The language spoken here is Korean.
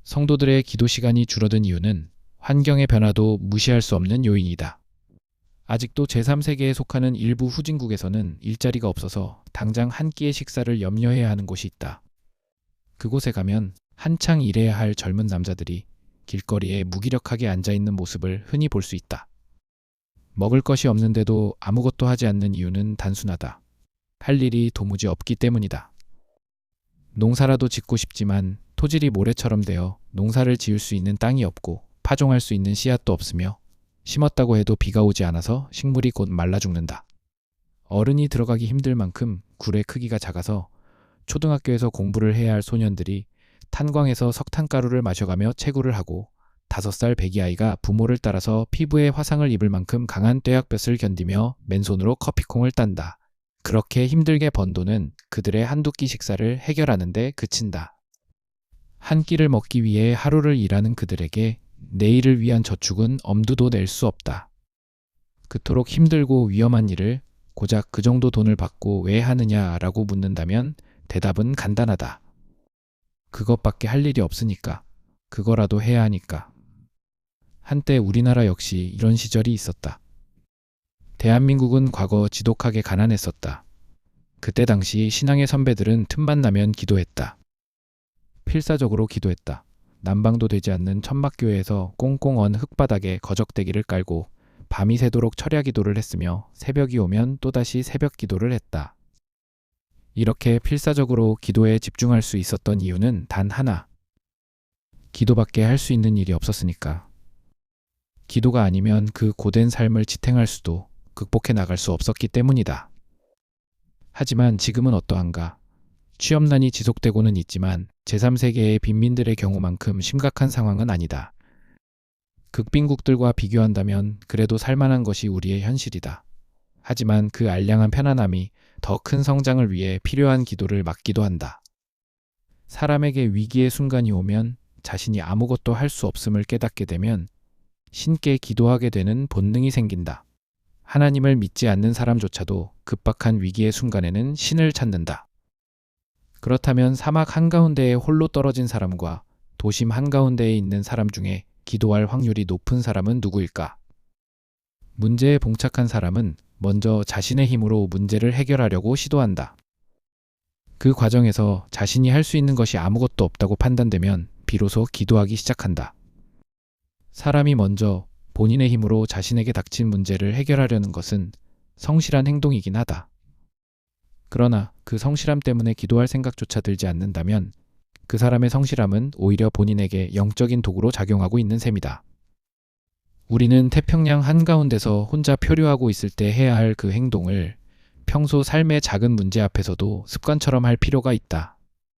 성도들의 기도 시간이 줄어든 이유는 환경의 변화도 무시할 수 없는 요인이다. 아직도 제3세계에 속하는 일부 후진국에서는 일자리가 없어서 당장 한 끼의 식사를 염려해야 하는 곳이 있다. 그곳에 가면 한창 일해야 할 젊은 남자들이 길거리에 무기력하게 앉아있는 모습을 흔히 볼 수 있다. 먹을 것이 없는데도 아무것도 하지 않는 이유는 단순하다. 할 일이 도무지 없기 때문이다. 농사라도 짓고 싶지만 토질이 모래처럼 되어 농사를 지을 수 있는 땅이 없고 파종할 수 있는 씨앗도 없으며 심었다고 해도 비가 오지 않아서 식물이 곧 말라 죽는다. 어른이 들어가기 힘들 만큼 굴의 크기가 작아서 초등학교에서 공부를 해야 할 소년들이 탄광에서 석탄가루를 마셔가며 채굴을 하고 5살 배기 아이가 부모를 따라서 피부에 화상을 입을 만큼 강한 뙤약볕을 견디며 맨손으로 커피콩을 딴다. 그렇게 힘들게 번 돈은 그들의 한두 끼 식사를 해결하는 데 그친다. 한 끼를 먹기 위해 하루를 일하는 그들에게 내일을 위한 저축은 엄두도 낼 수 없다. 그토록 힘들고 위험한 일을 고작 그 정도 돈을 받고 왜 하느냐라고 묻는다면 대답은 간단하다. 그것밖에 할 일이 없으니까. 그거라도 해야 하니까. 한때 우리나라 역시 이런 시절이 있었다. 대한민국은 과거 지독하게 가난했었다. 그때 당시 신앙의 선배들은 틈만 나면 기도했다. 필사적으로 기도했다. 난방도 되지 않는 천막교회에서 꽁꽁 언 흙바닥에 거적대기를 깔고 밤이 새도록 철야 기도를 했으며 새벽이 오면 또다시 새벽 기도를 했다. 이렇게 필사적으로 기도에 집중할 수 있었던 이유는 단 하나. 기도밖에 할 수 있는 일이 없었으니까. 기도가 아니면 그 고된 삶을 지탱할 수도 극복해 나갈 수 없었기 때문이다. 하지만 지금은 어떠한가? 취업난이 지속되고는 있지만 제3세계의 빈민들의 경우만큼 심각한 상황은 아니다. 극빈국들과 비교한다면 그래도 살만한 것이 우리의 현실이다. 하지만 그 알량한 편안함이 더 큰 성장을 위해 필요한 기도를 막기도 한다. 사람에게 위기의 순간이 오면 자신이 아무것도 할 수 없음을 깨닫게 되면 신께 기도하게 되는 본능이 생긴다. 하나님을 믿지 않는 사람조차도 급박한 위기의 순간에는 신을 찾는다. 그렇다면 사막 한가운데에 홀로 떨어진 사람과 도심 한가운데에 있는 사람 중에 기도할 확률이 높은 사람은 누구일까? 문제에 봉착한 사람은 먼저 자신의 힘으로 문제를 해결하려고 시도한다. 그 과정에서 자신이 할 수 있는 것이 아무것도 없다고 판단되면 비로소 기도하기 시작한다. 사람이 먼저 본인의 힘으로 자신에게 닥친 문제를 해결하려는 것은 성실한 행동이긴 하다. 그러나 그 성실함 때문에 기도할 생각조차 들지 않는다면 그 사람의 성실함은 오히려 본인에게 영적인 도구로 작용하고 있는 셈이다. 우리는 태평양 한가운데서 혼자 표류하고 있을 때 해야 할 그 행동을 평소 삶의 작은 문제 앞에서도 습관처럼 할 필요가 있다.